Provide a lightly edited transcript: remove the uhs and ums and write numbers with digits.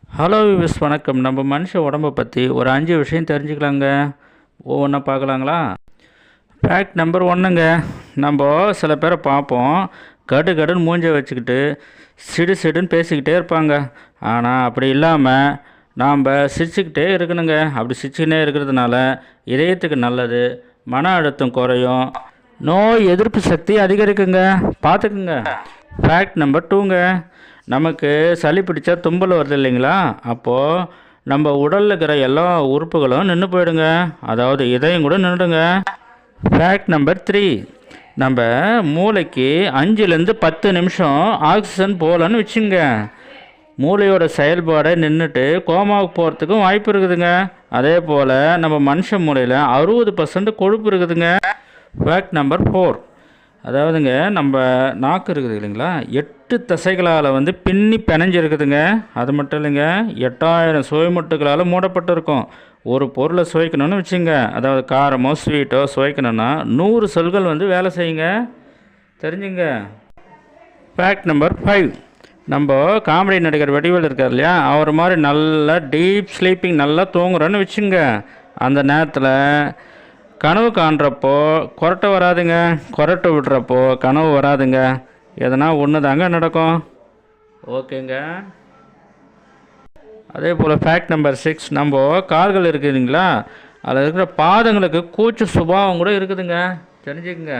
Hello விஸ் வணக்கம். நம்ம மனுஷ உடம்பை பற்றி ஒரு 5 விஷயம் தெரிஞ்சுக்கலாங்க. ஒவ்வொன்றா பார்க்கலாங்களா? Fact number 1ங்க. நம்ம சில பேரை பார்ப்போம், கடு கடுன்னு மூஞ்ச வச்சுக்கிட்டு சிடு சிடுன்னு பேசிக்கிட்டே இருப்பாங்க. ஆனால் அப்படி இல்லாமல் நாம் சிரிச்சுக்கிட்டே இருக்கணுங்க. அப்படி சிரிச்சுக்கிட்டே இருக்கிறதுனால இதயத்துக்கு நல்லது, மன அழுத்தம் குறையும், நோய் எதிர்ப்பு சக்தி அதிகரிக்குங்க. பார்த்துக்குங்க. ஃபேக்ட் நம்பர் 2ங்க. நமக்கு சளி பிடிச்சா தும்பல் வருது இல்லைங்களா, அப்போது நம்ம உடலில் இருக்கிற எல்லா உறுப்புகளும் நின்று போயிடுங்க. அதாவது இதயம் கூட நின்றுடுங்க. Fact number 3. நம்ம மூளைக்கு 5லேருந்து 10 நிமிஷம் ஆக்சிஜன் போகலன்னு வச்சுங்க, மூளையோட செயல்பாடை நின்றுட்டு கோமாவுக்கு போகிறதுக்கும் வாய்ப்பு இருக்குதுங்க. அதே போல் நம்ம மனுஷ மூளையில் 60% கொழுப்பு இருக்குதுங்க. Fact number 4. அதாவதுங்க, நம்ம நாக்கு இருக்குது இல்லைங்களா, 8 தசைகளால் பின்னி பிணைஞ்சிருக்குதுங்க. அது மட்டும் இல்லைங்க, 8000 சுவைமொட்டுகளால் மூடப்பட்டிருக்கும். ஒரு பொருளை சுவைக்கணும்னு வச்சுங்க, அதாவது காரமோ ஸ்வீட்டோ சுவைக்கணும்னா 100 செல்கள் வேலை செய்யுங்க. தெரிஞ்சுங்க. Fact number 5. நம்ம காமெடி நடிகர் வடிவேல் இருக்கார் இல்லையா, அவர் மாதிரி நல்லா டீப் ஸ்லீப்பிங் நல்லா தூங்குறோன்னு வச்சுங்க, அந்த நேரத்தில் கனவு காண்றப்போ கொரட்டை வராதுங்க, கொரட்டை விடுறப்போ கனவு வராதுங்க. எதனா ஒன்று தாங்க நடக்கும். ஓகேங்க. அதே போல் ஃபேக்ட் நம்பர் 6. நம்ம கால்கள் இருக்குதுங்களா, அதில் இருக்கிற பாதங்களுக்கு கூச்ச சுபாவம் கூட இருக்குதுங்க. தெரிஞ்சுக்குங்க.